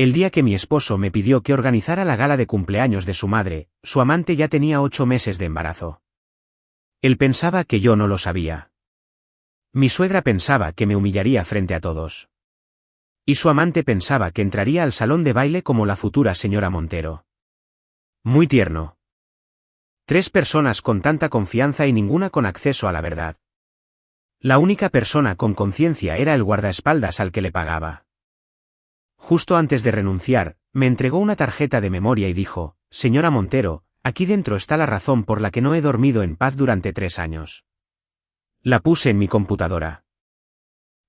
El día que mi esposo me pidió que organizara la gala de cumpleaños de su madre, su amante ya tenía 8 meses de embarazo. Él pensaba que yo no lo sabía. Mi suegra pensaba que me humillaría frente a todos. Y su amante pensaba que entraría al salón de baile como la futura señora Montero. Muy tierno. 3 personas con tanta confianza y ninguna con acceso a la verdad. La única persona con conciencia era el guardaespaldas al que le pagaba. Justo antes de renunciar, me entregó una tarjeta de memoria y dijo: «Señora Montero, aquí dentro está la razón por la que no he dormido en paz durante 3 años». La puse en mi computadora.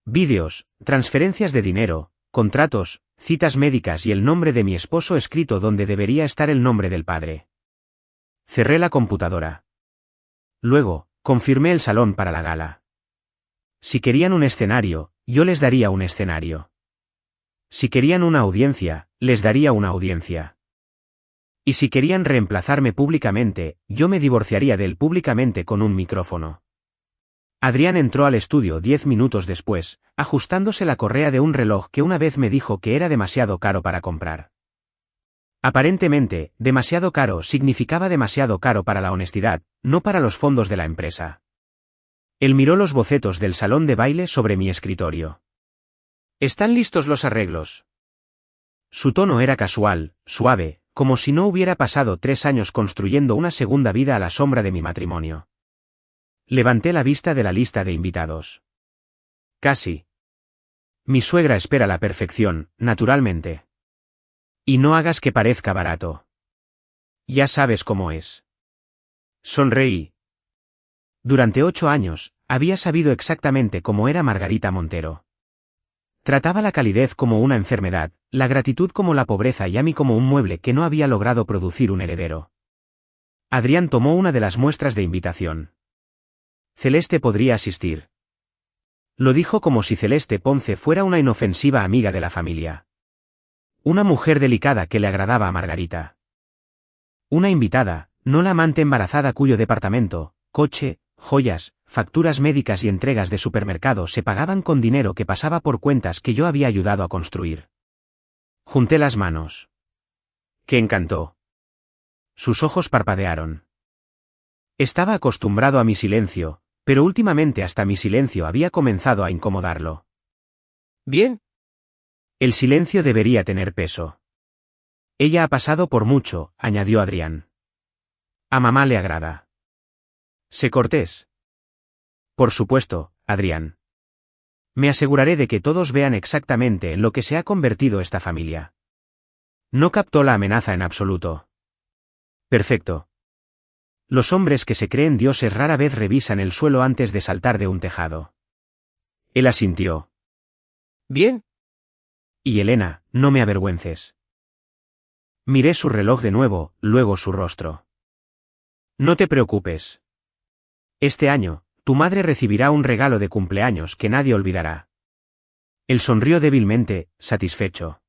Vídeos, transferencias de dinero, contratos, citas médicas y el nombre de mi esposo escrito donde debería estar el nombre del padre. Cerré la computadora. Luego, confirmé el salón para la gala. Si querían un escenario, yo les daría un escenario. Si querían una audiencia, les daría una audiencia. Y si querían reemplazarme públicamente, yo me divorciaría de él públicamente con un micrófono. Adrián entró al estudio 10 minutos después, ajustándose la correa de un reloj que una vez me dijo que era demasiado caro para comprar. Aparentemente, demasiado caro significaba demasiado caro para la honestidad, no para los fondos de la empresa. Él miró los bocetos del salón de baile sobre mi escritorio. ¿Están listos los arreglos? Su tono era casual, suave, como si no hubiera pasado 3 años construyendo una segunda vida a la sombra de mi matrimonio. Levanté la vista de la lista de invitados. Casi. Mi suegra espera la perfección, naturalmente. Y no hagas que parezca barato. Ya sabes cómo es. Sonreí. Durante 8 años, había sabido exactamente cómo era Margarita Montero. Trataba la calidez como una enfermedad, la gratitud como la pobreza y a mí como un mueble que no había logrado producir un heredero. Adrián tomó una de las muestras de invitación. Celeste podría asistir. Lo dijo como si Celeste Ponce fuera una inofensiva amiga de la familia. Una mujer delicada que le agradaba a Margarita. Una invitada, no la amante embarazada cuyo departamento, coche, joyas, facturas médicas y entregas de supermercado se pagaban con dinero que pasaba por cuentas que yo había ayudado a construir. Junté las manos. «¿Qué encantó?» Sus ojos parpadearon. Estaba acostumbrado a mi silencio, pero últimamente hasta mi silencio había comenzado a incomodarlo. «¿Bien?» El silencio debería tener peso. «Ella ha pasado por mucho», añadió Adrián. «A mamá le agrada». «Sé cortés». «Por supuesto, Adrián. Me aseguraré de que todos vean exactamente en lo que se ha convertido esta familia». No captó la amenaza en absoluto. «Perfecto. Los hombres que se creen dioses rara vez revisan el suelo antes de saltar de un tejado». Él asintió. «Bien». «Y Elena, no me avergüences». Miré su reloj de nuevo, luego su rostro. «No te preocupes. Este año, tu madre recibirá un regalo de cumpleaños que nadie olvidará». Él sonrió débilmente, satisfecho.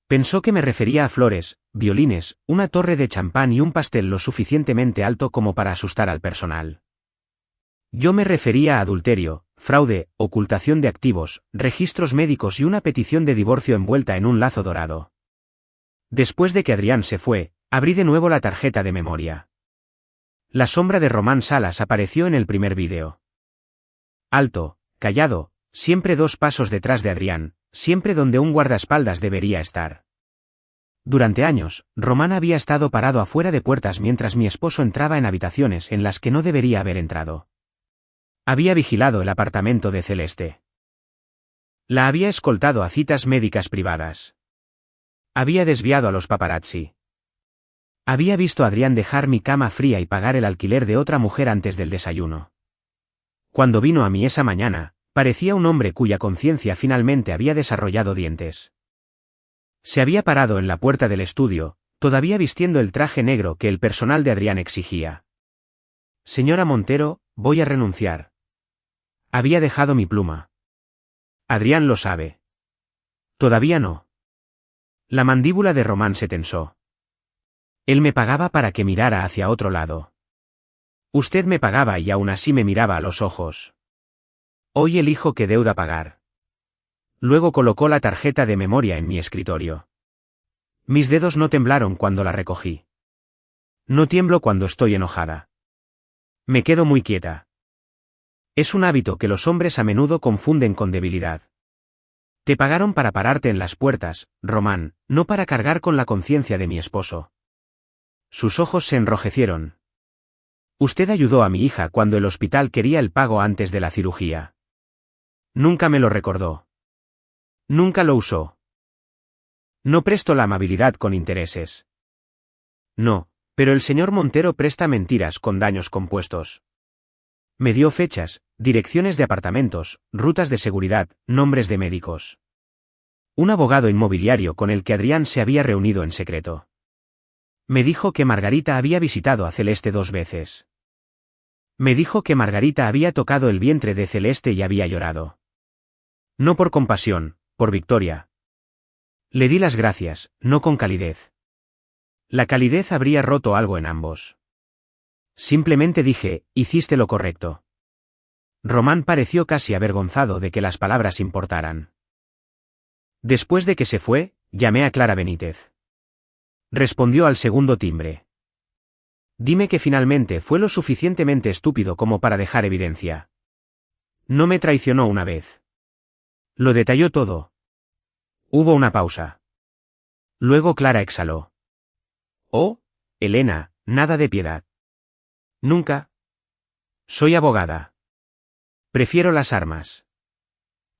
Pensó que me refería a flores, violines, una torre de champán y un pastel lo suficientemente alto como para asustar al personal. Yo me refería a adulterio, fraude, ocultación de activos, registros médicos y una petición de divorcio envuelta en un lazo dorado. Después de que Adrián se fue, abrí de nuevo la tarjeta de memoria. La sombra de Román Salas apareció en el primer vídeo. Alto, callado, siempre 2 pasos detrás de Adrián, siempre donde un guardaespaldas debería estar. Durante años, Román había estado parado afuera de puertas mientras mi esposo entraba en habitaciones en las que no debería haber entrado. Había vigilado el apartamento de Celeste. La había escoltado a citas médicas privadas. Había desviado a los paparazzi. Había visto a Adrián dejar mi cama fría y pagar el alquiler de otra mujer antes del desayuno. Cuando vino a mí esa mañana, parecía un hombre cuya conciencia finalmente había desarrollado dientes. Se había parado en la puerta del estudio, todavía vistiendo el traje negro que el personal de Adrián exigía. «Señora Montero, voy a renunciar». Había dejado mi pluma. Adrián lo sabe. Todavía no. La mandíbula de Román se tensó. Él me pagaba para que mirara hacia otro lado. Usted me pagaba y aún así me miraba a los ojos. Hoy elijo qué deuda pagar. Luego colocó la tarjeta de memoria en mi escritorio. Mis dedos no temblaron cuando la recogí. No tiemblo cuando estoy enojada. Me quedo muy quieta. Es un hábito que los hombres a menudo confunden con debilidad. Te pagaron para pararte en las puertas, Román, no para cargar con la conciencia de mi esposo. Sus ojos se enrojecieron. Usted ayudó a mi hija cuando el hospital quería el pago antes de la cirugía. Nunca me lo recordó. Nunca lo usó. No presto la amabilidad con intereses. No, pero el señor Montero presta mentiras con daños compuestos. Me dio fechas, direcciones de apartamentos, rutas de seguridad, nombres de médicos. Un abogado inmobiliario con el que Adrián se había reunido en secreto. Me dijo que Margarita había visitado a Celeste 2 veces. Me dijo que Margarita había tocado el vientre de Celeste y había llorado. No por compasión, por victoria. Le di las gracias, no con calidez. La calidez habría roto algo en ambos. Simplemente dije, hiciste lo correcto. Román pareció casi avergonzado de que las palabras importaran. Después de que se fue, llamé a Clara Benítez. Respondió al segundo timbre. Dime que finalmente fue lo suficientemente estúpido como para dejar evidencia. No me traicionó una vez. Lo detalló todo. Hubo una pausa. Luego Clara exhaló. Oh, Elena, nada de piedad. Nunca. Soy abogada. Prefiero las armas.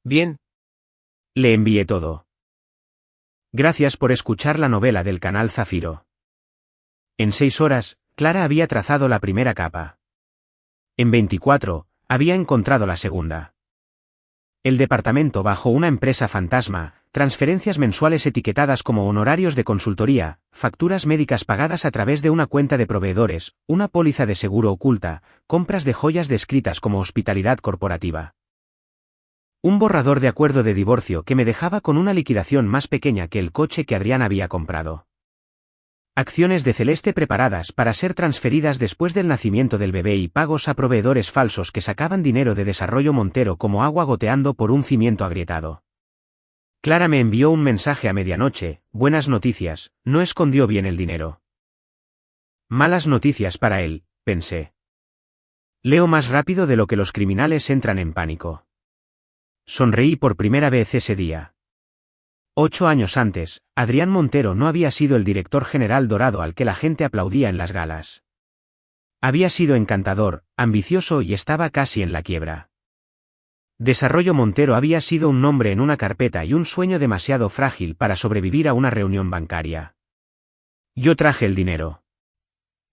Bien. Le envié todo. Gracias por escuchar la novela del canal Zafiro. En 6 horas, Clara había trazado la primera capa. En 24, había encontrado la segunda. El departamento bajo una empresa fantasma, transferencias mensuales etiquetadas como honorarios de consultoría, facturas médicas pagadas a través de una cuenta de proveedores, una póliza de seguro oculta, compras de joyas descritas como hospitalidad corporativa. Un borrador de acuerdo de divorcio que me dejaba con una liquidación más pequeña que el coche que Adrián había comprado. Acciones de Celeste preparadas para ser transferidas después del nacimiento del bebé y pagos a proveedores falsos que sacaban dinero de Desarrollo Montero como agua goteando por un cimiento agrietado. Clara me envió un mensaje a medianoche, buenas noticias, no escondió bien el dinero. Malas noticias para él, pensé. Leo más rápido de lo que los criminales entran en pánico. Sonreí por primera vez ese día. 8 años antes, Adrián Montero no había sido el director general dorado al que la gente aplaudía en las galas. Había sido encantador, ambicioso y estaba casi en la quiebra. Desarrollo Montero había sido un nombre en una carpeta y un sueño demasiado frágil para sobrevivir a una reunión bancaria. Yo traje el dinero.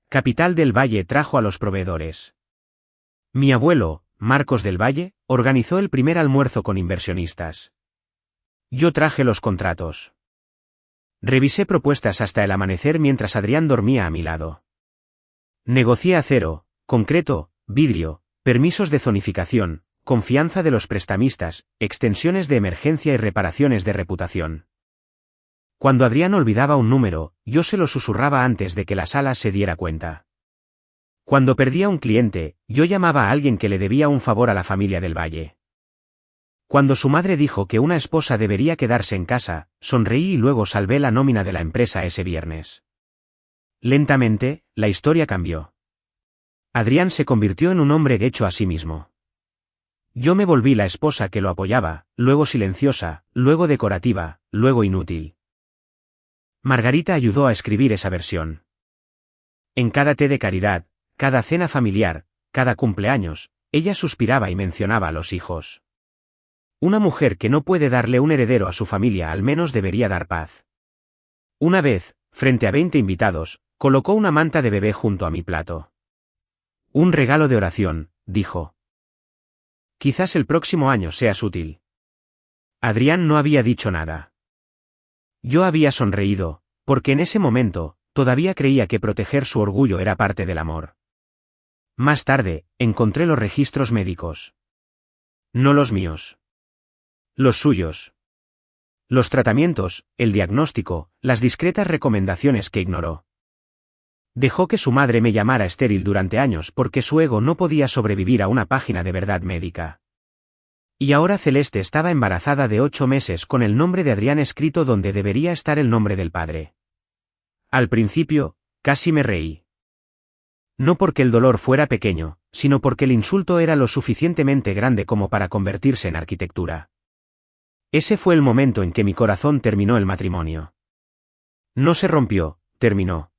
Capital del Valle trajo a los proveedores. Mi abuelo, Marcos del Valle, organizó el primer almuerzo con inversionistas. Yo traje los contratos. Revisé propuestas hasta el amanecer mientras Adrián dormía a mi lado. Negocié acero, concreto, vidrio, permisos de zonificación, confianza de los prestamistas, extensiones de emergencia y reparaciones de reputación. Cuando Adrián olvidaba un número, yo se lo susurraba antes de que la sala se diera cuenta. Cuando perdía un cliente, yo llamaba a alguien que le debía un favor a la familia del Valle. Cuando su madre dijo que una esposa debería quedarse en casa, sonreí y luego salvé la nómina de la empresa ese viernes. Lentamente, la historia cambió. Adrián se convirtió en un hombre hecho a sí mismo. Yo me volví la esposa que lo apoyaba, luego silenciosa, luego decorativa, luego inútil. Margarita ayudó a escribir esa versión. En cada té de caridad, cada cena familiar, cada cumpleaños, ella suspiraba y mencionaba a los hijos. Una mujer que no puede darle un heredero a su familia al menos debería dar paz. Una vez, frente a 20 invitados, colocó una manta de bebé junto a mi plato. Un regalo de oración, dijo. Quizás el próximo año seas útil. Adrián no había dicho nada. Yo había sonreído, porque en ese momento, todavía creía que proteger su orgullo era parte del amor. Más tarde, encontré los registros médicos. No los míos. Los suyos. Los tratamientos, el diagnóstico, las discretas recomendaciones que ignoró. Dejó que su madre me llamara estéril durante años porque su ego no podía sobrevivir a una página de verdad médica. Y ahora Celeste estaba embarazada de 8 meses con el nombre de Adrián escrito donde debería estar el nombre del padre. Al principio, casi me reí. No porque el dolor fuera pequeño, sino porque el insulto era lo suficientemente grande como para convertirse en arquitectura. Ese fue el momento en que mi corazón terminó el matrimonio. No se rompió, terminó.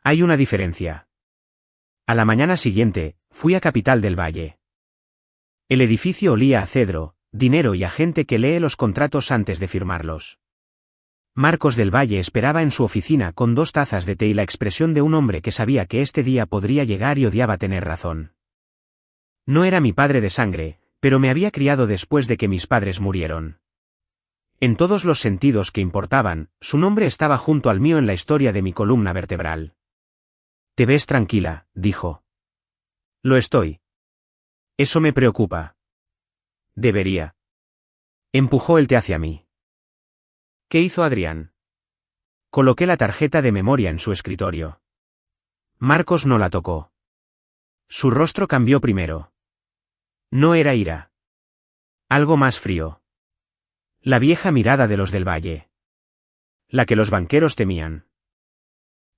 Hay una diferencia. A la mañana siguiente, fui a Capital del Valle. El edificio olía a cedro, dinero y a gente que lee los contratos antes de firmarlos. Marcos del Valle esperaba en su oficina con 2 tazas de té y la expresión de un hombre que sabía que este día podría llegar y odiaba tener razón. No era mi padre de sangre, pero me había criado después de que mis padres murieron. En todos los sentidos que importaban, su nombre estaba junto al mío en la historia de mi columna vertebral. «Te ves tranquila», dijo. «Lo estoy. Eso me preocupa». «Debería». Empujó el té hacia mí. ¿Qué hizo Adrián? Coloqué la tarjeta de memoria en su escritorio. Marcos no la tocó. Su rostro cambió primero. No era ira. Algo más frío. La vieja mirada de los del Valle. La que los banqueros temían.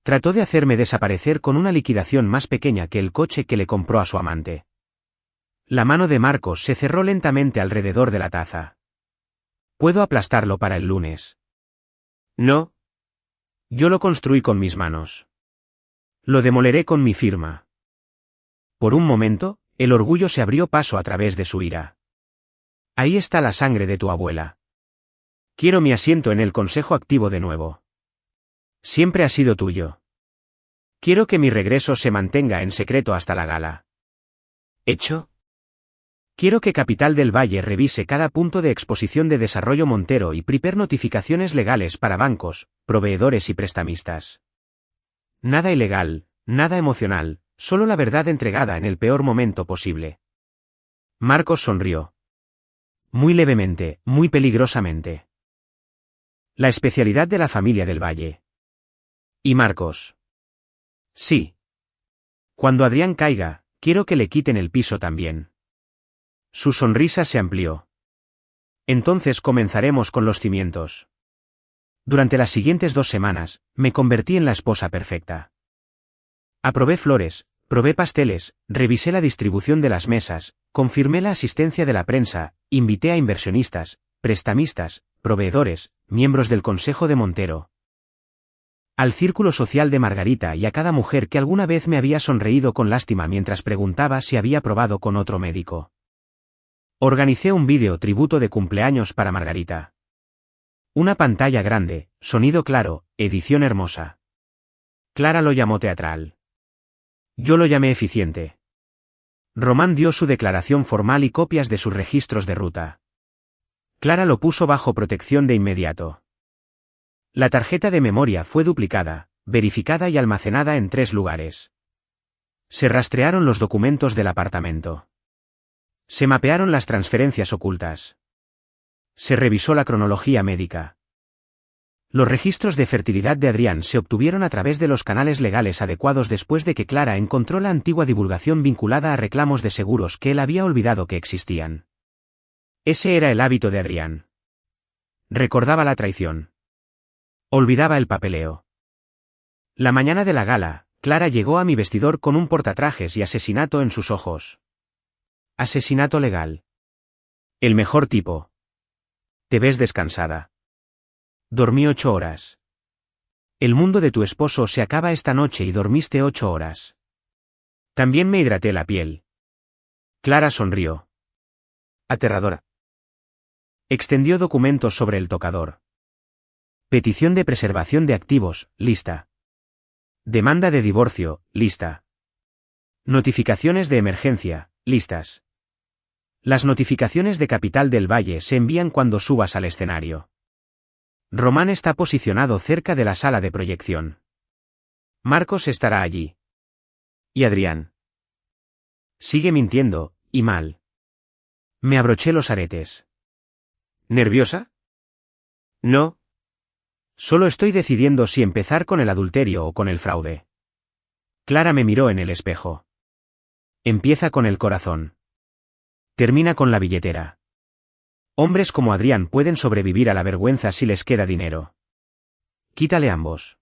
Trató de hacerme desaparecer con una liquidación más pequeña que el coche que le compró a su amante. La mano de Marcos se cerró lentamente alrededor de la taza. ¿Puedo aplastarlo para el lunes? No. Yo lo construí con mis manos. Lo demoleré con mi firma. Por un momento, el orgullo se abrió paso a través de su ira. Ahí está la sangre de tu abuela. Quiero mi asiento en el consejo activo de nuevo. Siempre ha sido tuyo. Quiero que mi regreso se mantenga en secreto hasta la gala. ¿Hecho? Quiero que Capital del Valle revise cada punto de exposición de Desarrollo Montero y prepare notificaciones legales para bancos, proveedores y prestamistas. Nada ilegal, nada emocional, solo la verdad entregada en el peor momento posible. Marcos sonrió. Muy levemente, muy peligrosamente. La especialidad de la familia del Valle. ¿Y Marcos? Sí. Cuando Adrián caiga, quiero que le quiten el piso también. Su sonrisa se amplió. Entonces comenzaremos con los cimientos. Durante las siguientes 2 semanas, me convertí en la esposa perfecta. Aprobé flores, probé pasteles, revisé la distribución de las mesas, confirmé la asistencia de la prensa, invité a inversionistas, prestamistas, proveedores, miembros del Consejo de Montero, al círculo social de Margarita y a cada mujer que alguna vez me había sonreído con lástima mientras preguntaba si había probado con otro médico. Organicé un vídeo tributo de cumpleaños para Margarita. Una pantalla grande, sonido claro, edición hermosa. Clara lo llamó teatral. Yo lo llamé eficiente. Román dio su declaración formal y copias de sus registros de ruta. Clara lo puso bajo protección de inmediato. La tarjeta de memoria fue duplicada, verificada y almacenada en 3 lugares. Se rastrearon los documentos del apartamento. Se mapearon las transferencias ocultas. Se revisó la cronología médica. Los registros de fertilidad de Adrián se obtuvieron a través de los canales legales adecuados después de que Clara encontró la antigua divulgación vinculada a reclamos de seguros que él había olvidado que existían. Ese era el hábito de Adrián. Recordaba la traición. Olvidaba el papeleo. La mañana de la gala, Clara llegó a mi vestidor con un portatrajes y asesinato en sus ojos. Asesinato legal. El mejor tipo. Te ves descansada. Dormí 8 horas. El mundo de tu esposo se acaba esta noche y dormiste 8 horas. También me hidraté la piel. Clara sonrió. Aterradora. Extendió documentos sobre el tocador. Petición de preservación de activos, lista. Demanda de divorcio, lista. Notificaciones de emergencia, listas. Las notificaciones de Capital del Valle se envían cuando subas al escenario. Román está posicionado cerca de la sala de proyección. Marcos estará allí. ¿Y Adrián? Sigue mintiendo, y mal. Me abroché los aretes. ¿Nerviosa? No. Solo estoy decidiendo si empezar con el adulterio o con el fraude. Clara me miró en el espejo. Empieza con el corazón. Termina con la billetera. Hombres como Adrián pueden sobrevivir a la vergüenza si les queda dinero. Quítale ambos.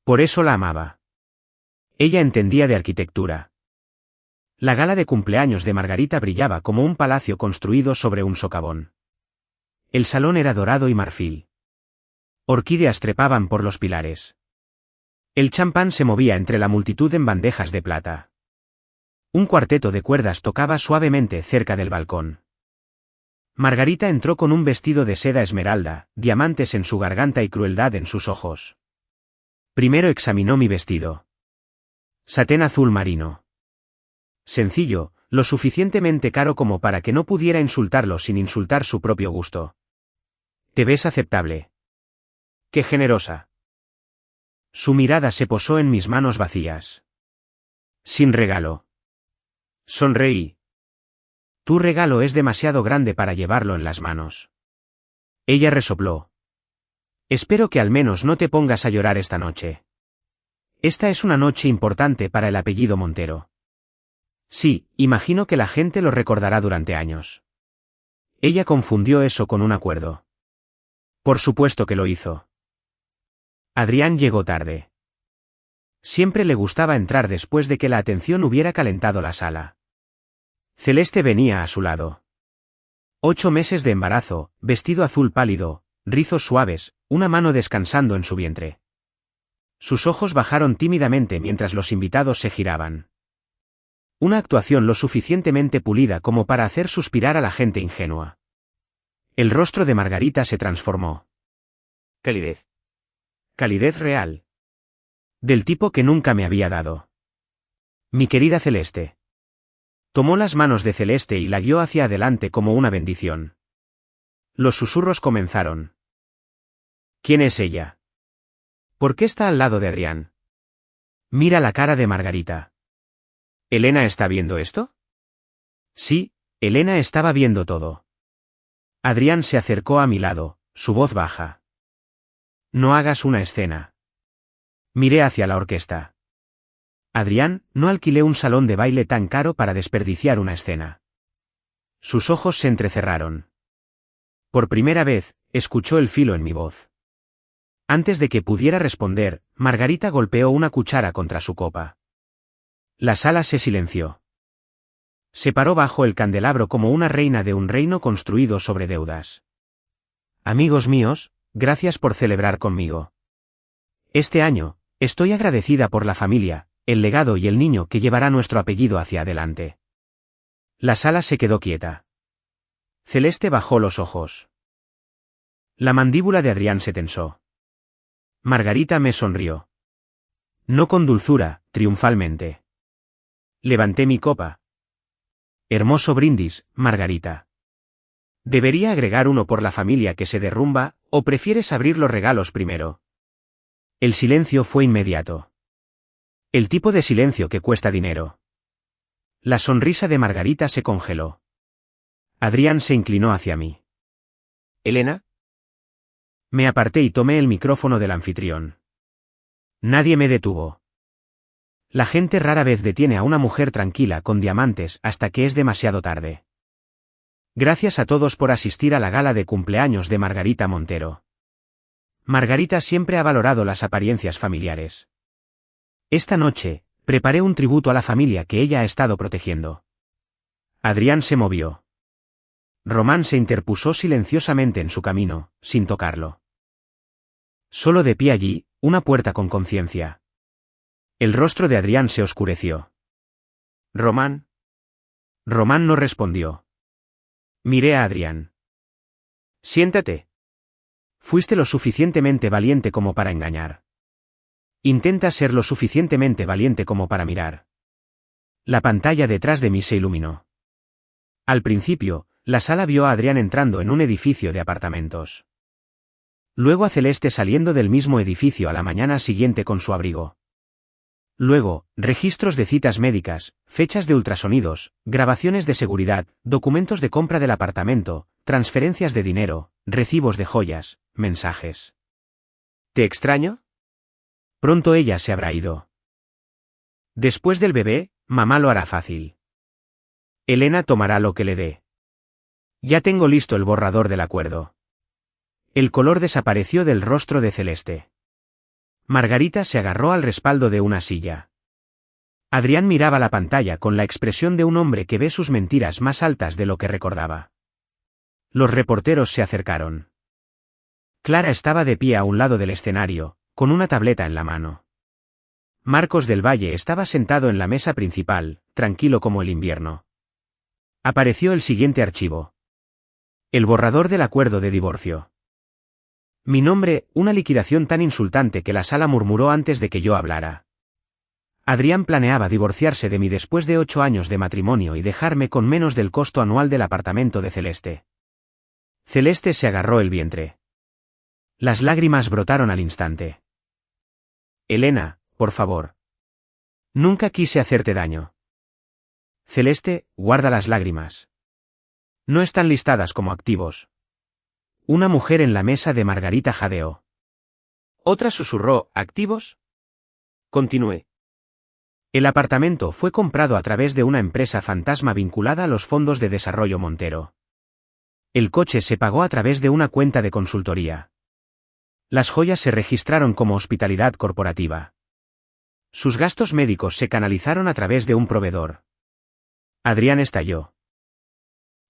Por eso la amaba. Ella entendía de arquitectura. La gala de cumpleaños de Margarita brillaba como un palacio construido sobre un socavón. El salón era dorado y marfil. Orquídeas trepaban por los pilares. El champán se movía entre la multitud en bandejas de plata. Un cuarteto de cuerdas tocaba suavemente cerca del balcón. Margarita entró con un vestido de seda esmeralda, diamantes en su garganta y crueldad en sus ojos. Primero examinó mi vestido. Satén azul marino. Sencillo, lo suficientemente caro como para que no pudiera insultarlo sin insultar su propio gusto. ¿Te ves aceptable? ¡Qué generosa! Su mirada se posó en mis manos vacías. Sin regalo. Sonreí. Tu regalo es demasiado grande para llevarlo en las manos. Ella resopló. Espero que al menos no te pongas a llorar esta noche. Esta es una noche importante para el apellido Montero. Sí, imagino que la gente lo recordará durante años. Ella confundió eso con un acuerdo. Por supuesto que lo hizo. Adrián llegó tarde. Siempre le gustaba entrar después de que la atención hubiera calentado la sala. Celeste venía a su lado. 8 meses de embarazo, vestido azul pálido, rizos suaves, una mano descansando en su vientre. Sus ojos bajaron tímidamente mientras los invitados se giraban. Una actuación lo suficientemente pulida como para hacer suspirar a la gente ingenua. El rostro de Margarita se transformó. Calidez. Calidez real. Del tipo que nunca me había dado. Mi querida Celeste. Tomó las manos de Celeste y la guió hacia adelante como una bendición. Los susurros comenzaron. ¿Quién es ella? ¿Por qué está al lado de Adrián? Mira la cara de Margarita. ¿Elena está viendo esto? Sí, Elena estaba viendo todo. Adrián se acercó a mi lado, su voz baja. No hagas una escena. Miré hacia la orquesta. Adrián, no alquilé un salón de baile tan caro para desperdiciar una escena. Sus ojos se entrecerraron. Por primera vez, escuchó el filo en mi voz. Antes de que pudiera responder, Margarita golpeó una cuchara contra su copa. La sala se silenció. Se paró bajo el candelabro como una reina de un reino construido sobre deudas. Amigos míos, gracias por celebrar conmigo. Este año, estoy agradecida por la familia, el legado y el niño que llevará nuestro apellido hacia adelante. La sala se quedó quieta. Celeste bajó los ojos. La mandíbula de Adrián se tensó. Margarita me sonrió. No con dulzura, triunfalmente. Levanté mi copa. Hermoso brindis, Margarita. ¿Debería agregar uno por la familia que se derrumba, o prefieres abrir los regalos primero? El silencio fue inmediato. El tipo de silencio que cuesta dinero. La sonrisa de Margarita se congeló. Adrián se inclinó hacia mí. ¿Elena? Me aparté y tomé el micrófono del anfitrión. Nadie me detuvo. La gente rara vez detiene a una mujer tranquila con diamantes hasta que es demasiado tarde. Gracias a todos por asistir a la gala de cumpleaños de Margarita Montero. Margarita siempre ha valorado las apariencias familiares. Esta noche, preparé un tributo a la familia que ella ha estado protegiendo. Adrián se movió. Román se interpuso silenciosamente en su camino, sin tocarlo. Solo de pie allí, una puerta con conciencia. El rostro de Adrián se oscureció. ¿Román? Román no respondió. Miré a Adrián. Siéntate. Fuiste lo suficientemente valiente como para engañar. Intenta ser lo suficientemente valiente como para mirar. La pantalla detrás de mí se iluminó. Al principio, la sala vio a Adrián entrando en un edificio de apartamentos. Luego a Celeste saliendo del mismo edificio a la mañana siguiente con su abrigo. Luego, registros de citas médicas, fechas de ultrasonidos, grabaciones de seguridad, documentos de compra del apartamento, transferencias de dinero, recibos de joyas, mensajes. ¿Te extraño? Pronto ella se habrá ido. Después del bebé, mamá lo hará fácil. Elena tomará lo que le dé. Ya tengo listo el borrador del acuerdo. El color desapareció del rostro de Celeste. Margarita se agarró al respaldo de una silla. Adrián miraba la pantalla con la expresión de un hombre que ve sus mentiras más altas de lo que recordaba. Los reporteros se acercaron. Clara estaba de pie a un lado del escenario, con una tableta en la mano. Marcos del Valle estaba sentado en la mesa principal, tranquilo como el invierno. Apareció el siguiente archivo. El borrador del acuerdo de divorcio. Mi nombre, una liquidación tan insultante que la sala murmuró antes de que yo hablara. Adrián planeaba divorciarse de mí después de 8 años de matrimonio y dejarme con menos del costo anual del apartamento de Celeste. Celeste se agarró el vientre. Las lágrimas brotaron al instante. Elena, por favor. Nunca quise hacerte daño. Celeste, guarda las lágrimas. No están listadas como activos. Una mujer en la mesa de Margarita jadeó. Otra susurró, ¿activos? Continué. El apartamento fue comprado a través de una empresa fantasma vinculada a los fondos de desarrollo Montero. El coche se pagó a través de una cuenta de consultoría. Las joyas se registraron como hospitalidad corporativa. Sus gastos médicos se canalizaron a través de un proveedor. Adrián estalló.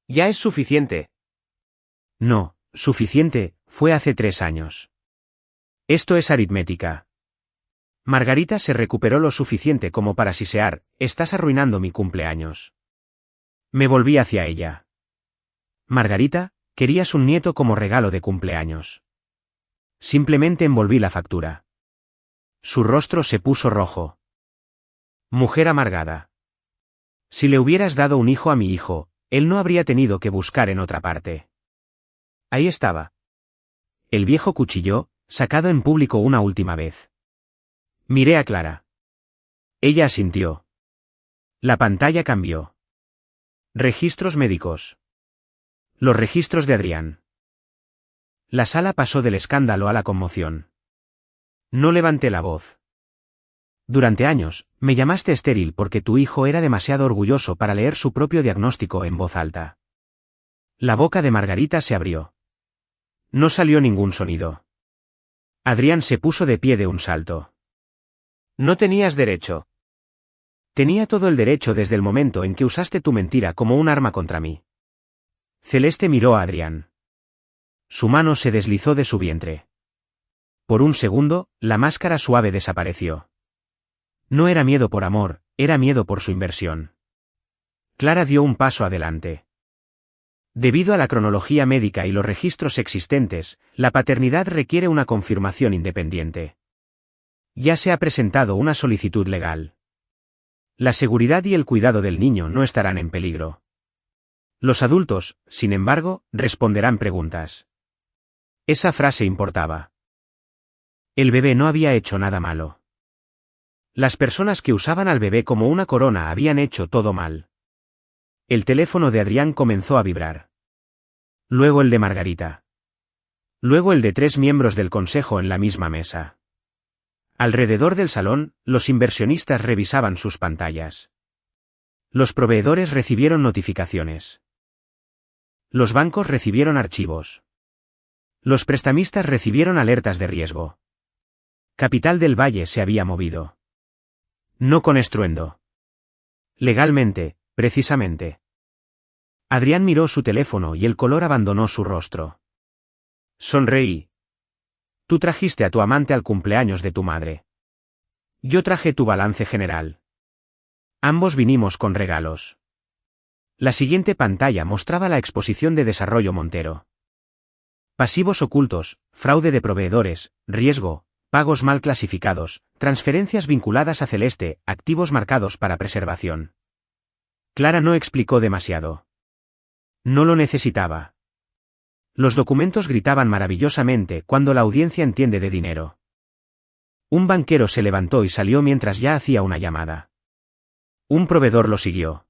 Ya es suficiente. No, suficiente, fue hace 3 años. Esto es aritmética. Margarita se recuperó lo suficiente como para sisear, estás arruinando mi cumpleaños. Me volví hacia ella. Margarita, querías un nieto como regalo de cumpleaños. Simplemente envolví la factura. Su rostro se puso rojo. Mujer amargada. Si le hubieras dado un hijo a mi hijo, él no habría tenido que buscar en otra parte. Ahí estaba. El viejo cuchilló, sacado en público una última vez. Miré a Clara. Ella asintió. La pantalla cambió. Registros médicos. Los registros de Adrián. La sala pasó del escándalo a la conmoción. No levanté la voz. Durante años, me llamaste estéril porque tu hijo era demasiado orgulloso para leer su propio diagnóstico en voz alta. La boca de Margarita se abrió. No salió ningún sonido. Adrián se puso de pie de un salto. No tenías derecho. Tenía todo el derecho desde el momento en que usaste tu mentira como un arma contra mí. Celeste miró a Adrián. Su mano se deslizó de su vientre. Por un segundo, la máscara suave desapareció. No era miedo por amor, era miedo por su inversión. Clara dio un paso adelante. Debido a la cronología médica y los registros existentes, la paternidad requiere una confirmación independiente. Ya se ha presentado una solicitud legal. La seguridad y el cuidado del niño no estarán en peligro. Los adultos, sin embargo, responderán preguntas. Esa frase importaba. El bebé no había hecho nada malo. Las personas que usaban al bebé como una corona habían hecho todo mal. El teléfono de Adrián comenzó a vibrar. Luego el de Margarita. Luego el de 3 miembros del consejo en la misma mesa. Alrededor del salón, los inversionistas revisaban sus pantallas. Los proveedores recibieron notificaciones. Los bancos recibieron archivos. Los prestamistas recibieron alertas de riesgo. Capital del Valle se había movido. No con estruendo. Legalmente, precisamente. Adrián miró su teléfono y el color abandonó su rostro. Sonreí. Tú trajiste a tu amante al cumpleaños de tu madre. Yo traje tu balance general. Ambos vinimos con regalos. La siguiente pantalla mostraba la exposición de desarrollo Montero. Pasivos ocultos, fraude de proveedores, riesgo, pagos mal clasificados, transferencias vinculadas a Celeste, activos marcados para preservación. Clara no explicó demasiado. No lo necesitaba. Los documentos gritaban maravillosamente cuando la audiencia entiende de dinero. Un banquero se levantó y salió mientras ya hacía una llamada. Un proveedor lo siguió.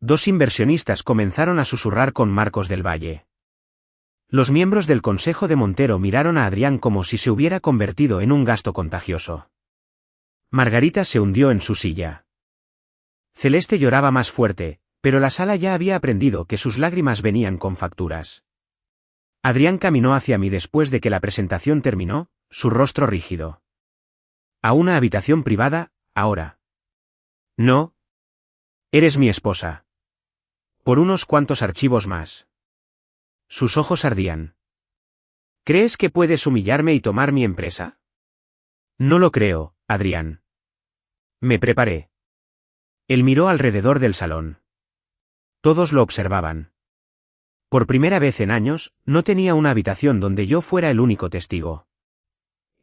2 inversionistas comenzaron a susurrar con Marcos del Valle. Los miembros del Consejo de Montero miraron a Adrián como si se hubiera convertido en un gasto contagioso. Margarita se hundió en su silla. Celeste lloraba más fuerte, Pero la sala ya había aprendido que sus lágrimas venían con facturas. Adrián caminó hacia mí después de que la presentación terminó, su rostro rígido. ¿A una habitación privada, ahora? No. Eres mi esposa. Por unos cuantos archivos más. Sus ojos ardían. ¿Crees que puedes humillarme y tomar mi empresa? No lo creo, Adrián. Me preparé. Él miró alrededor del salón. Todos lo observaban. Por primera vez en años, no tenía una habitación donde yo fuera el único testigo.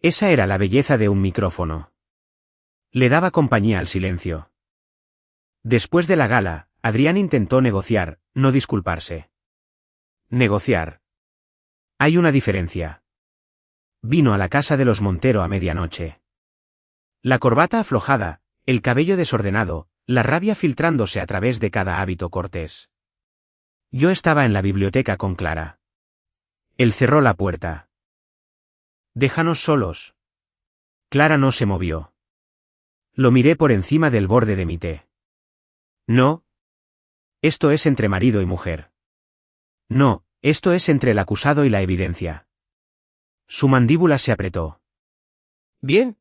Esa era la belleza de un micrófono. Le daba compañía al silencio. Después de la gala, Adrián intentó negociar, no disculparse. Negociar. Hay una diferencia. Vino a la casa de los Montero a medianoche. La corbata aflojada, el cabello desordenado, la rabia filtrándose a través de cada hábito cortés. Yo estaba en la biblioteca con Clara. Él cerró la puerta. Déjanos solos. Clara no se movió. Lo miré por encima del borde de mi té. No. Esto es entre marido y mujer. No, esto es entre el acusado y la evidencia. Su mandíbula se apretó. Bien.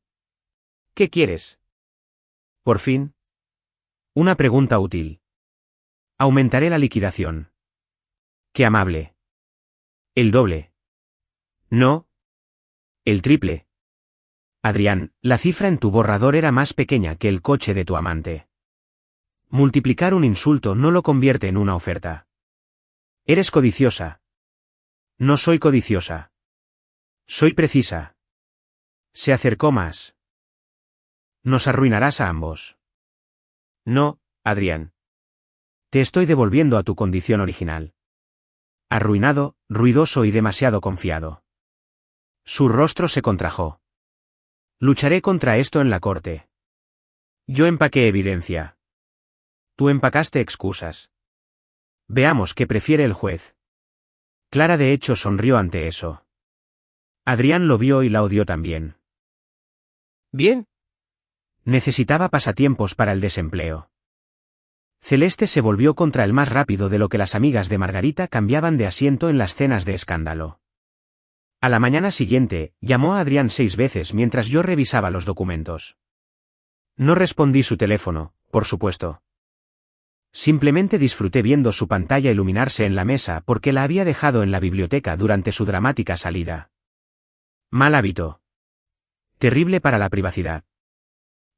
¿Qué quieres? Por fin. Una pregunta útil. Aumentaré la liquidación. Qué amable. El doble. No. El triple. Adrián, la cifra en tu borrador era más pequeña que el coche de tu amante. Multiplicar un insulto no lo convierte en una oferta. Eres codiciosa. No soy codiciosa. Soy precisa. Se acercó más. Nos arruinarás a ambos. No, Adrián. Te estoy devolviendo a tu condición original. Arruinado, ruidoso y demasiado confiado. Su rostro se contrajo. Lucharé contra esto en la corte. Yo empaqué evidencia. Tú empacaste excusas. Veamos qué prefiere el juez. Clara de hecho sonrió ante eso. Adrián lo vio y la odió también. Bien. Necesitaba pasatiempos para el desempleo. Celeste se volvió contra él más rápido de lo que las amigas de Margarita cambiaban de asiento en las cenas de escándalo. A la mañana siguiente, llamó a Adrián 6 veces mientras yo revisaba los documentos. No respondí su teléfono, por supuesto. Simplemente disfruté viendo su pantalla iluminarse en la mesa porque la había dejado en la biblioteca durante su dramática salida. Mal hábito. Terrible para la privacidad.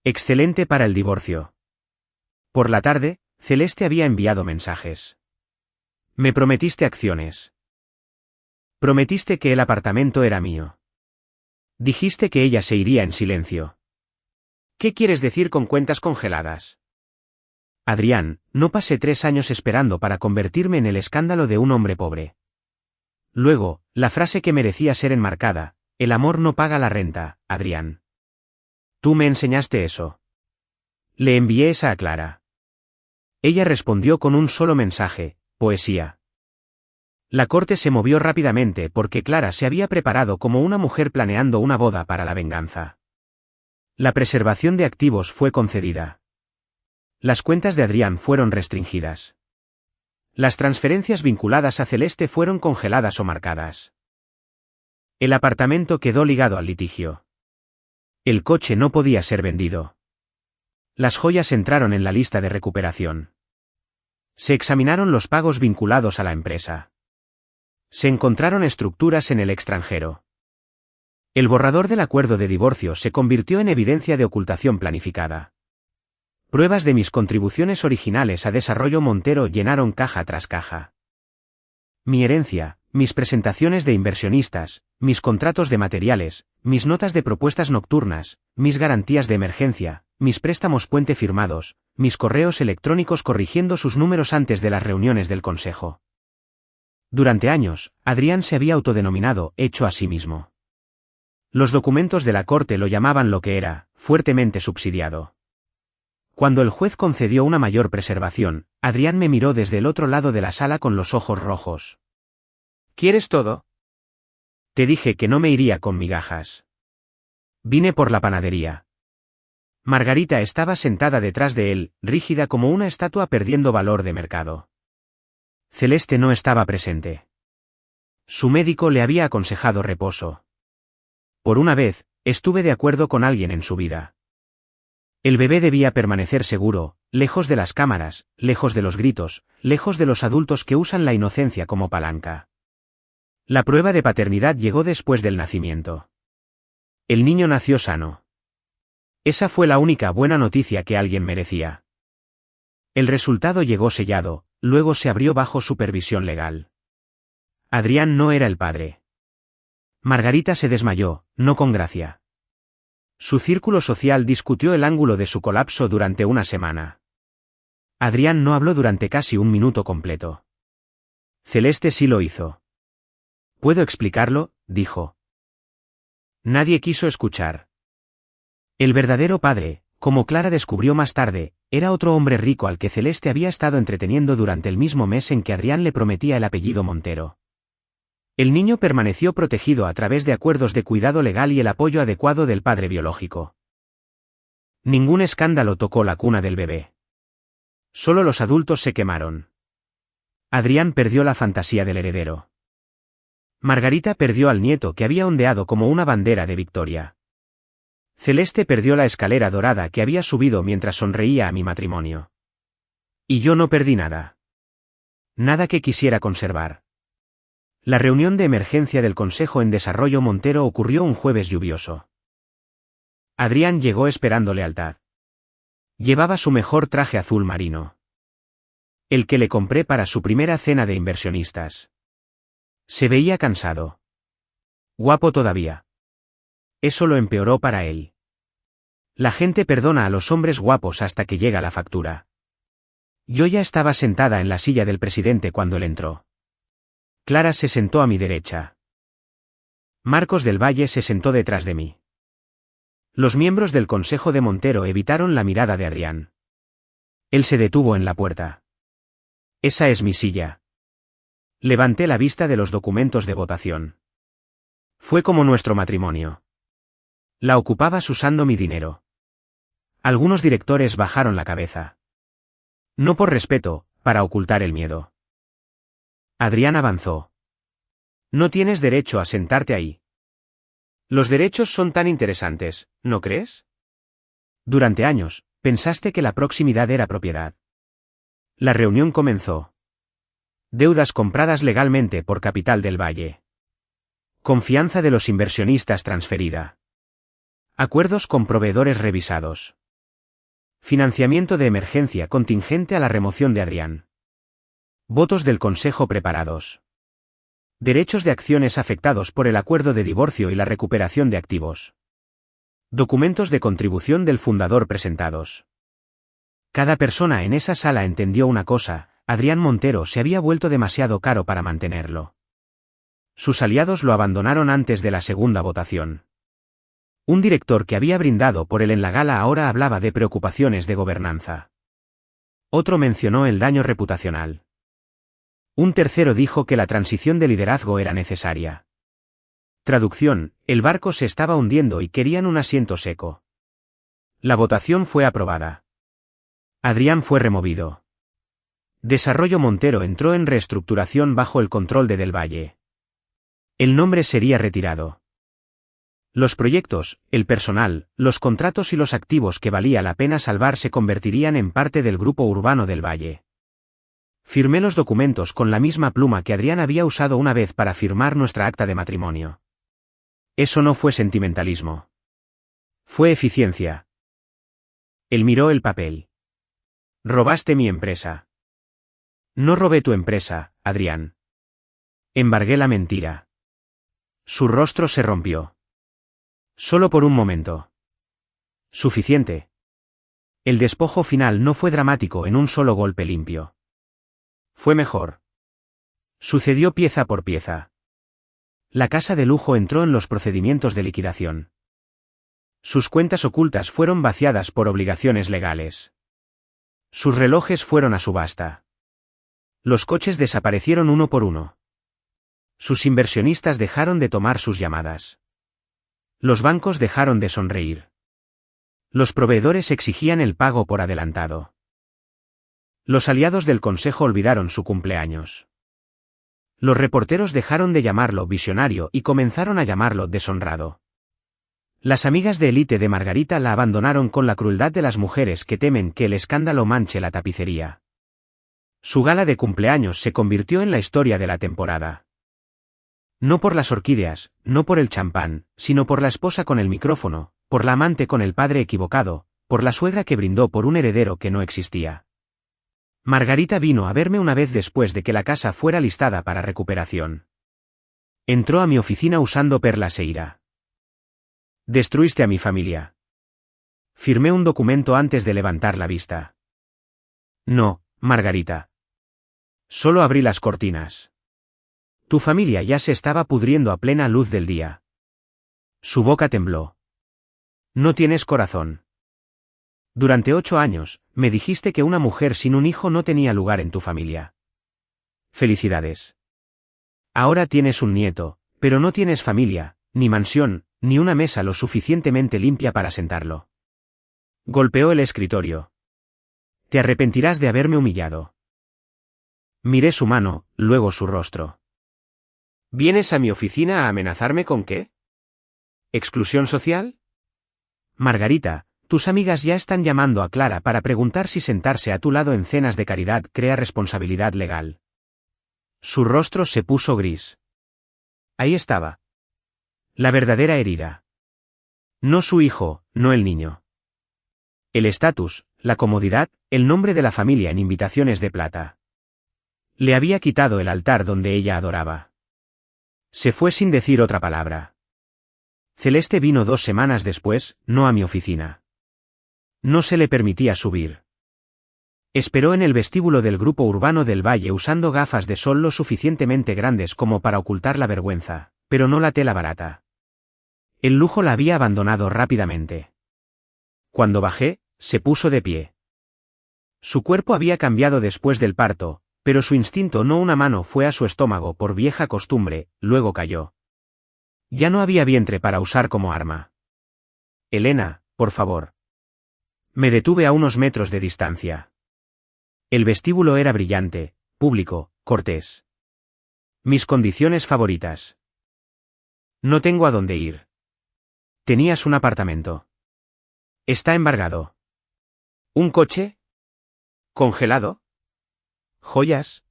Excelente para el divorcio. Por la tarde, Celeste había enviado mensajes. Me prometiste acciones. Prometiste que el apartamento era mío. Dijiste que ella se iría en silencio. ¿Qué quieres decir con cuentas congeladas? Adrián, no pasé 3 años esperando para convertirme en el escándalo de un hombre pobre. Luego, la frase que merecía ser enmarcada, el amor no paga la renta, Adrián. Tú me enseñaste eso. Le envié esa a Clara. Ella respondió con un solo mensaje, poesía. La corte se movió rápidamente porque Clara se había preparado como una mujer planeando una boda para la venganza. La preservación de activos fue concedida. Las cuentas de Adrián fueron restringidas. Las transferencias vinculadas a Celeste fueron congeladas o marcadas. El apartamento quedó ligado al litigio. El coche no podía ser vendido. Las joyas entraron en la lista de recuperación. Se examinaron los pagos vinculados a la empresa. Se encontraron estructuras en el extranjero. El borrador del acuerdo de divorcio se convirtió en evidencia de ocultación planificada. Pruebas de mis contribuciones originales a Desarrollo Montero llenaron caja tras caja. Mi herencia, mis presentaciones de inversionistas, mis contratos de materiales, mis notas de propuestas nocturnas, mis garantías de emergencia, mis préstamos puente firmados, mis correos electrónicos corrigiendo sus números antes de las reuniones del consejo. Durante años, Adrián se había autodenominado hecho a sí mismo. Los documentos de la corte lo llamaban lo que era, fuertemente subsidiado. Cuando el juez concedió una mayor preservación, Adrián me miró desde el otro lado de la sala con los ojos rojos. ¿Quieres todo? Te dije que no me iría con migajas. Vine por la panadería. Margarita estaba sentada detrás de él, rígida como una estatua perdiendo valor de mercado. Celeste no estaba presente. Su médico le había aconsejado reposo. Por una vez, estuve de acuerdo con alguien en su vida. El bebé debía permanecer seguro, lejos de las cámaras, lejos de los gritos, lejos de los adultos que usan la inocencia como palanca. La prueba de paternidad llegó después del nacimiento. El niño nació sano. Esa fue la única buena noticia que alguien merecía. El resultado llegó sellado, luego se abrió bajo supervisión legal. Adrián no era el padre. Margarita se desmayó, no con gracia. Su círculo social discutió el ángulo de su colapso durante una semana. Adrián no habló durante casi un minuto completo. Celeste sí lo hizo. «¿Puedo explicarlo?», dijo. Nadie quiso escuchar. El verdadero padre, como Clara descubrió más tarde, era otro hombre rico al que Celeste había estado entreteniendo durante el mismo mes en que Adrián le prometía el apellido Montero. El niño permaneció protegido a través de acuerdos de cuidado legal y el apoyo adecuado del padre biológico. Ningún escándalo tocó la cuna del bebé. Solo los adultos se quemaron. Adrián perdió la fantasía del heredero. Margarita perdió al nieto que había ondeado como una bandera de victoria. Celeste perdió la escalera dorada que había subido mientras sonreía a mi matrimonio. Y yo no perdí nada. Nada que quisiera conservar. La reunión de emergencia del Consejo en Desarrollo Montero ocurrió un jueves lluvioso. Adrián llegó esperando lealtad. Llevaba su mejor traje azul marino. El que le compré para su primera cena de inversionistas. Se veía cansado. Guapo todavía. Eso lo empeoró para él. La gente perdona a los hombres guapos hasta que llega la factura. Yo ya estaba sentada en la silla del presidente cuando él entró. Clara se sentó a mi derecha. Marcos del Valle se sentó detrás de mí. Los miembros del Consejo de Montero evitaron la mirada de Adrián. Él se detuvo en la puerta. «Esa es mi silla». Levanté la vista de los documentos de votación. Fue como nuestro matrimonio. La ocupabas usando mi dinero. Algunos directores bajaron la cabeza. No por respeto, para ocultar el miedo. Adrián avanzó. «No tienes derecho a sentarte ahí». Los derechos son tan interesantes, ¿no crees? Durante años, pensaste que la proximidad era propiedad. La reunión comenzó. Deudas compradas legalmente por Capital del Valle. Confianza de los inversionistas transferida. Acuerdos con proveedores revisados. Financiamiento de emergencia contingente a la remoción de Adrián. Votos del Consejo preparados. Derechos de acciones afectados por el acuerdo de divorcio y la recuperación de activos. Documentos de contribución del fundador presentados. Cada persona en esa sala entendió una cosa: Adrián Montero se había vuelto demasiado caro para mantenerlo. Sus aliados lo abandonaron antes de la segunda votación. Un director que había brindado por él en la gala ahora hablaba de preocupaciones de gobernanza. Otro mencionó el daño reputacional. Un tercero dijo que la transición de liderazgo era necesaria. Traducción: el barco se estaba hundiendo y querían un asiento seco. La votación fue aprobada. Adrián fue removido. Desarrollo Montero entró en reestructuración bajo el control de Del Valle. El nombre sería retirado. Los proyectos, el personal, los contratos y los activos que valía la pena salvar se convertirían en parte del grupo urbano Del Valle. Firmé los documentos con la misma pluma que Adrián había usado una vez para firmar nuestra acta de matrimonio. Eso no fue sentimentalismo. Fue eficiencia. Él miró el papel. «Robaste mi empresa». «No robé tu empresa, Adrián». Embargué la mentira. Su rostro se rompió. Solo por un momento. Suficiente. El despojo final no fue dramático en un solo golpe limpio. Fue mejor. Sucedió pieza por pieza. La casa de lujo entró en los procedimientos de liquidación. Sus cuentas ocultas fueron vaciadas por obligaciones legales. Sus relojes fueron a subasta. Los coches desaparecieron uno por uno. Sus inversionistas dejaron de tomar sus llamadas. Los bancos dejaron de sonreír. Los proveedores exigían el pago por adelantado. Los aliados del consejo olvidaron su cumpleaños. Los reporteros dejaron de llamarlo visionario y comenzaron a llamarlo deshonrado. Las amigas de élite de Margarita la abandonaron con la crueldad de las mujeres que temen que el escándalo manche la tapicería. Su gala de cumpleaños se convirtió en la historia de la temporada. No por las orquídeas, no por el champán, sino por la esposa con el micrófono, por la amante con el padre equivocado, por la suegra que brindó por un heredero que no existía. Margarita vino a verme una vez después de que la casa fuera listada para recuperación. Entró a mi oficina usando perlas e ira. Destruiste a mi familia. Firmé un documento antes de levantar la vista. No, Margarita. Solo abrí las cortinas. Tu familia ya se estaba pudriendo a plena luz del día. Su boca tembló. No tienes corazón. Durante 8 años, me dijiste que una mujer sin un hijo no tenía lugar en tu familia. Felicidades. Ahora tienes un nieto, pero no tienes familia, ni mansión, ni una mesa lo suficientemente limpia para sentarlo. Golpeó el escritorio. Te arrepentirás de haberme humillado. Miré su mano, luego su rostro. ¿Vienes a mi oficina a amenazarme con qué? ¿Exclusión social? Margarita, tus amigas ya están llamando a Clara para preguntar si sentarse a tu lado en cenas de caridad crea responsabilidad legal. Su rostro se puso gris. Ahí estaba. La verdadera herida. No su hijo, no el niño. El estatus, la comodidad, el nombre de la familia en invitaciones de plata. Le había quitado el altar donde ella adoraba. Se fue sin decir otra palabra. Celeste vino 2 semanas después, no a mi oficina. No se le permitía subir. Esperó en el vestíbulo del grupo urbano del Valle usando gafas de sol lo suficientemente grandes como para ocultar la vergüenza, pero no la tela barata. El lujo la había abandonado rápidamente. Cuando bajé, se puso de pie. Su cuerpo había cambiado después del parto, pero su instinto no una mano fue a su estómago por vieja costumbre, luego cayó. Ya no había vientre para usar como arma. Elena, por favor. Me detuve a unos metros de distancia. El vestíbulo era brillante, público, cortés. Mis condiciones favoritas. No tengo a dónde ir. Tenías un apartamento. Está embargado. ¿Un coche? ¿Congelado? ¿Joyas?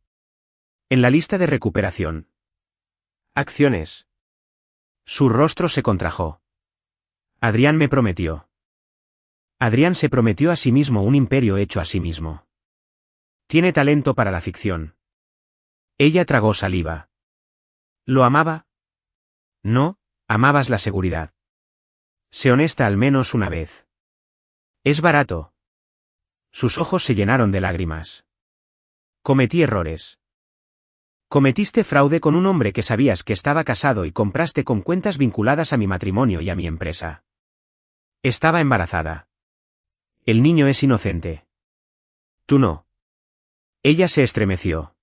En la lista de recuperación. Acciones. Su rostro se contrajo. Adrián me prometió. Adrián se prometió a sí mismo un imperio hecho a sí mismo. Tiene talento para la ficción. Ella tragó saliva. ¿Lo amaba? No, amabas la seguridad. Sé honesta al menos una vez. Es barato. Sus ojos se llenaron de lágrimas. Cometí errores. Cometiste fraude con un hombre que sabías que estaba casado y compraste con cuentas vinculadas a mi matrimonio y a mi empresa. Estaba embarazada. El niño es inocente. Tú no. Ella se estremeció.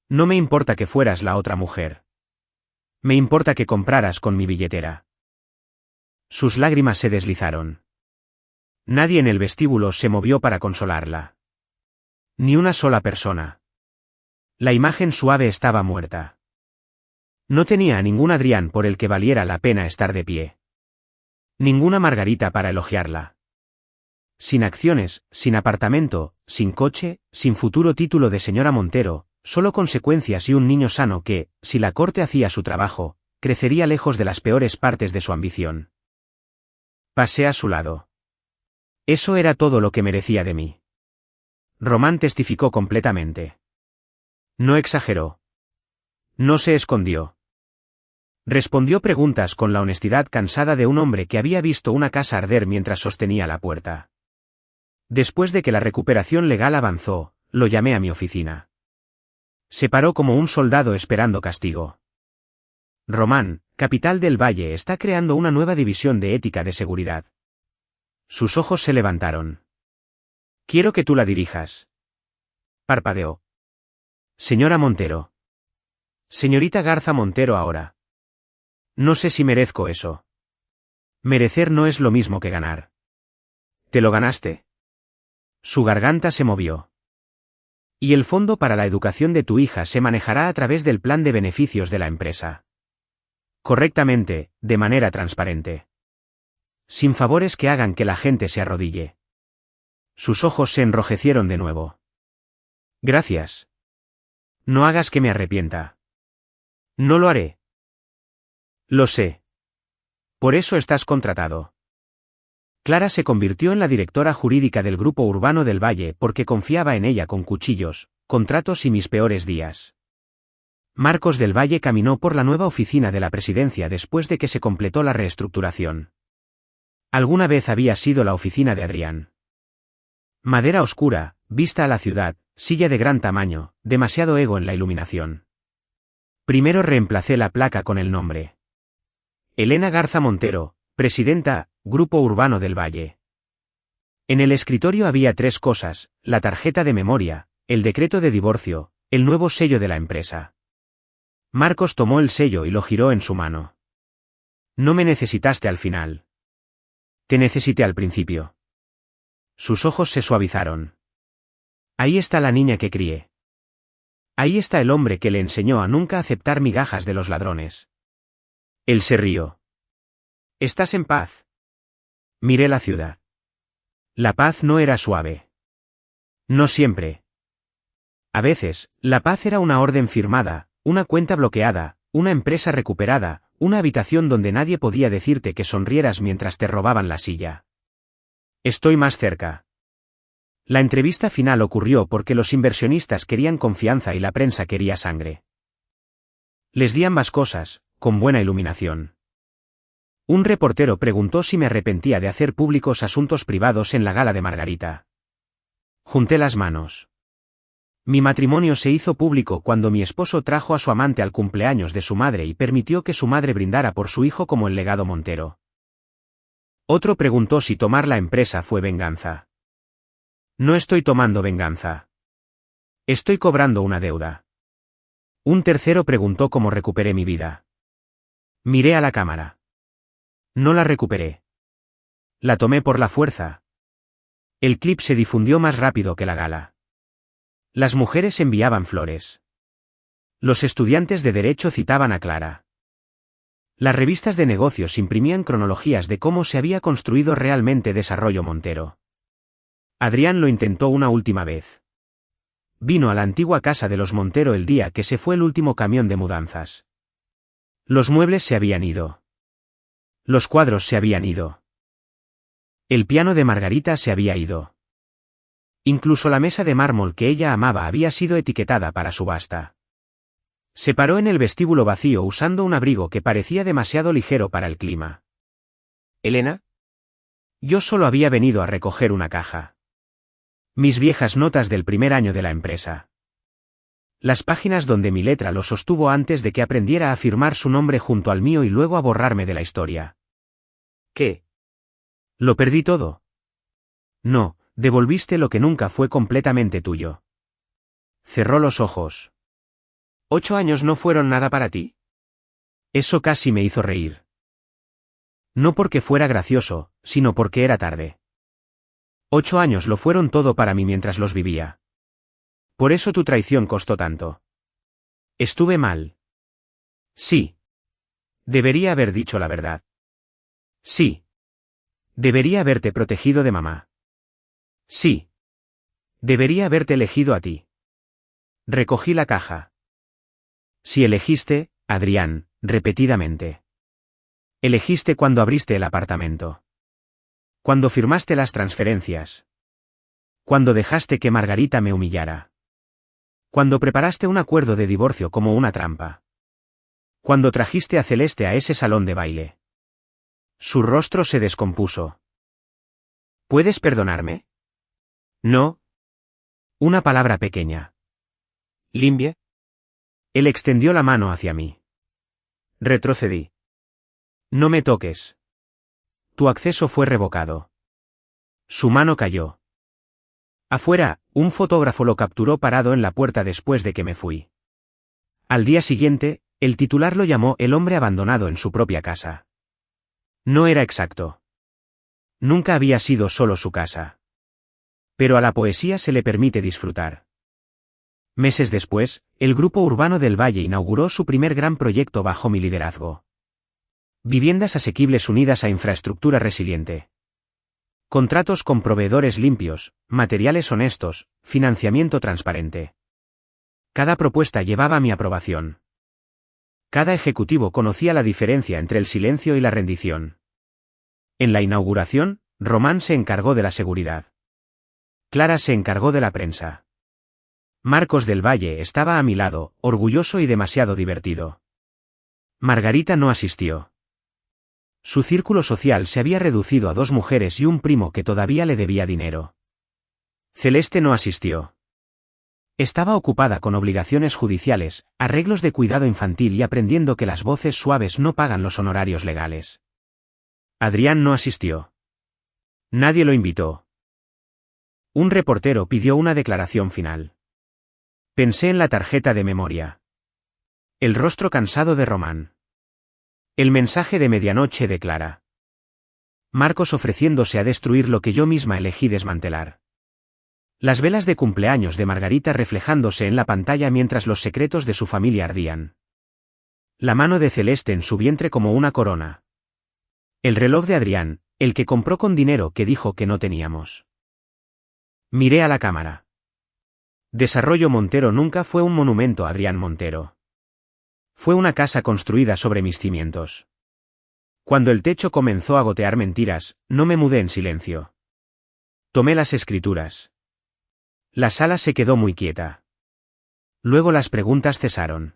No me importa que fueras la otra mujer. Me importa que compraras con mi billetera. Sus lágrimas se deslizaron. Nadie en el vestíbulo se movió para consolarla. Ni una sola persona. La imagen suave estaba muerta. No tenía a ningún Adrián por el que valiera la pena estar de pie. Ninguna Margarita para elogiarla. Sin acciones, sin apartamento, sin coche, sin futuro título de señora Montero, solo consecuencias y un niño sano que, si la corte hacía su trabajo, crecería lejos de las peores partes de su ambición. Pasé a su lado. Eso era todo lo que merecía de mí. Román testificó completamente. No exageró. No se escondió. Respondió preguntas con la honestidad cansada de un hombre que había visto una casa arder mientras sostenía la puerta. Después de que la recuperación legal avanzó, lo llamé a mi oficina. Se paró como un soldado esperando castigo. Román, capital del Valle, está creando una nueva división de ética de seguridad. Sus ojos se levantaron. Quiero que tú la dirijas. Parpadeó. Señora Montero. Señorita Garza Montero ahora. No sé si merezco eso. Merecer no es lo mismo que ganar. ¿Te lo ganaste? Su garganta se movió. Y el fondo para la educación de tu hija se manejará a través del plan de beneficios de la empresa. Correctamente, de manera transparente. Sin favores que hagan que la gente se arrodille. Sus ojos se enrojecieron de nuevo. Gracias. No hagas que me arrepienta. No lo haré. Lo sé. Por eso estás contratado. Clara se convirtió en la directora jurídica del Grupo Urbano del Valle porque confiaba en ella con cuchillos, contratos y mis peores días. Marcos del Valle caminó por la nueva oficina de la presidencia después de que se completó la reestructuración. Alguna vez había sido la oficina de Adrián. Madera oscura, vista a la ciudad, silla de gran tamaño, demasiado ego en la iluminación. Primero reemplacé la placa con el nombre. Elena Garza Montero, presidenta, Grupo Urbano del Valle. En el escritorio había 3 cosas: la tarjeta de memoria, el decreto de divorcio, el nuevo sello de la empresa. Marcos tomó el sello y lo giró en su mano. No me necesitaste al final. Te necesité al principio. Sus ojos se suavizaron. Ahí está la niña que crié. Ahí está el hombre que le enseñó a nunca aceptar migajas de los ladrones. Él se rió. ¿Estás en paz? Miré la ciudad. La paz no era suave. No siempre. A veces, la paz era una orden firmada, una cuenta bloqueada, una empresa recuperada, una habitación donde nadie podía decirte que sonrieras mientras te robaban la silla. Estoy más cerca. La entrevista final ocurrió porque los inversionistas querían confianza y la prensa quería sangre. Les di ambas cosas, con buena iluminación. Un reportero preguntó si me arrepentía de hacer públicos asuntos privados en la gala de Margarita. Junté las manos. Mi matrimonio se hizo público cuando mi esposo trajo a su amante al cumpleaños de su madre y permitió que su madre brindara por su hijo como el legado Montero. Otro preguntó si tomar la empresa fue venganza. No estoy tomando venganza. Estoy cobrando una deuda. Un tercero preguntó cómo recuperé mi vida. Miré a la cámara. No la recuperé. La tomé por la fuerza. El clip se difundió más rápido que la gala. Las mujeres enviaban flores. Los estudiantes de Derecho citaban a Clara. Las revistas de negocios imprimían cronologías de cómo se había construido realmente Desarrollo Montero. Adrián lo intentó una última vez. Vino a la antigua casa de los Montero el día que se fue el último camión de mudanzas. Los muebles se habían ido. Los cuadros se habían ido. El piano de Margarita se había ido. Incluso la mesa de mármol que ella amaba había sido etiquetada para subasta. Se paró en el vestíbulo vacío usando un abrigo que parecía demasiado ligero para el clima. ¿Elena? Yo solo había venido a recoger una caja. Mis viejas notas del primer año de la empresa. Las páginas donde mi letra lo sostuvo antes de que aprendiera a firmar su nombre junto al mío y luego a borrarme de la historia. ¿Qué? ¿Lo perdí todo? No, devolviste lo que nunca fue completamente tuyo. Cerró los ojos. ¿8 años no fueron nada para ti? Eso casi me hizo reír. No porque fuera gracioso, sino porque era tarde. 8 años lo fueron todo para mí mientras los vivía. Por eso tu traición costó tanto. Estuve mal. Sí. Debería haber dicho la verdad. Sí. Debería haberte protegido de mamá. Sí. Debería haberte elegido a ti. Recogí la caja. Si elegiste, Adrián, repetidamente. Elegiste cuando abriste el apartamento. Cuando firmaste las transferencias. Cuando dejaste que Margarita me humillara. Cuando preparaste un acuerdo de divorcio como una trampa. Cuando trajiste a Celeste a ese salón de baile. Su rostro se descompuso. ¿Puedes perdonarme? No. Una palabra pequeña. ¿Limpie? Él extendió la mano hacia mí. Retrocedí. No me toques. Tu acceso fue revocado. Su mano cayó. Afuera, un fotógrafo lo capturó parado en la puerta después de que me fui. Al día siguiente, el titular lo llamó el hombre abandonado en su propia casa. No era exacto. Nunca había sido solo su casa. Pero a la poesía se le permite disfrutar. Meses después, el Grupo Urbano del Valle inauguró su primer gran proyecto bajo mi liderazgo. Viviendas asequibles unidas a infraestructura resiliente. Contratos con proveedores limpios, materiales honestos, financiamiento transparente. Cada propuesta llevaba mi aprobación. Cada ejecutivo conocía la diferencia entre el silencio y la rendición. En la inauguración, Román se encargó de la seguridad. Clara se encargó de la prensa. Marcos del Valle estaba a mi lado, orgulloso y demasiado divertido. Margarita no asistió. Su círculo social se había reducido a 2 mujeres y un primo que todavía le debía dinero. Celeste no asistió. Estaba ocupada con obligaciones judiciales, arreglos de cuidado infantil y aprendiendo que las voces suaves no pagan los honorarios legales. Adrián no asistió. Nadie lo invitó. Un reportero pidió una declaración final. Pensé en la tarjeta de memoria. El rostro cansado de Román. El mensaje de medianoche de Clara. Marcos ofreciéndose a destruir lo que yo misma elegí desmantelar. Las velas de cumpleaños de Margarita reflejándose en la pantalla mientras los secretos de su familia ardían. La mano de Celeste en su vientre como una corona. El reloj de Adrián, el que compró con dinero que dijo que no teníamos. Miré a la cámara. Desarrollo Montero nunca fue un monumento a Adrián Montero. Fue una casa construida sobre mis cimientos. Cuando el techo comenzó a gotear mentiras, no me mudé en silencio. Tomé las escrituras. La sala se quedó muy quieta. Luego las preguntas cesaron.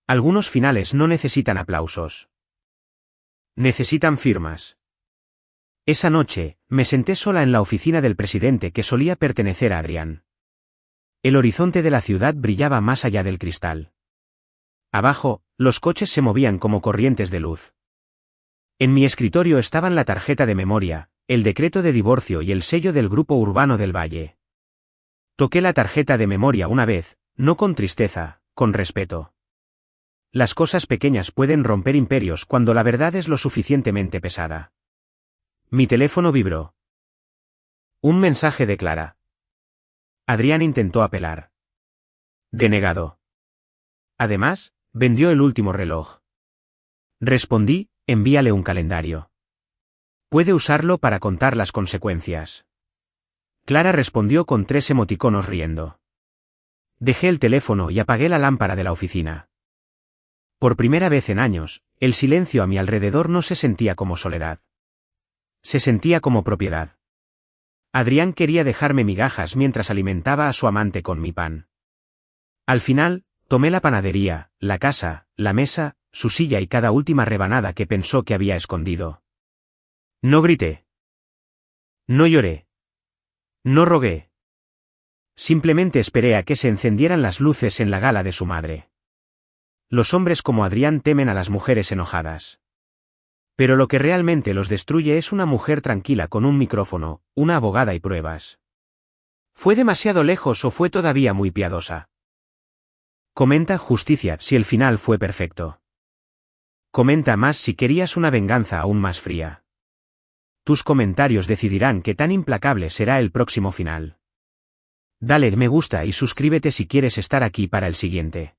Algunos finales no necesitan aplausos. Necesitan firmas. Esa noche, me senté sola en la oficina del presidente que solía pertenecer a Adrián. El horizonte de la ciudad brillaba más allá del cristal. Abajo, los coches se movían como corrientes de luz. En mi escritorio estaban la tarjeta de memoria, el decreto de divorcio y el sello del Grupo Urbano del Valle. Toqué la tarjeta de memoria una vez, no con tristeza, con respeto. Las cosas pequeñas pueden romper imperios cuando la verdad es lo suficientemente pesada. Mi teléfono vibró. Un mensaje de Clara. Adrián intentó apelar. Denegado. Además, vendió el último reloj. Respondí, envíale un calendario. Puede usarlo para contar las consecuencias. Clara respondió con 3 emoticonos riendo. Dejé el teléfono y apagué la lámpara de la oficina. Por primera vez en años, el silencio a mi alrededor no se sentía como soledad. Se sentía como propiedad. Adrián quería dejarme migajas mientras alimentaba a su amante con mi pan. Al final, tomé la panadería, la casa, la mesa, su silla y cada última rebanada que pensó que había escondido. No grité. No lloré. No rogué. Simplemente esperé a que se encendieran las luces en la gala de su madre. Los hombres como Adrián temen a las mujeres enojadas. Pero lo que realmente los destruye es una mujer tranquila con un micrófono, una abogada y pruebas. ¿Fue demasiado lejos o fue todavía muy piadosa? Comenta Justicia si el final fue perfecto. Comenta más si querías una venganza aún más fría. Tus comentarios decidirán qué tan implacable será el próximo final. Dale me gusta y suscríbete si quieres estar aquí para el siguiente.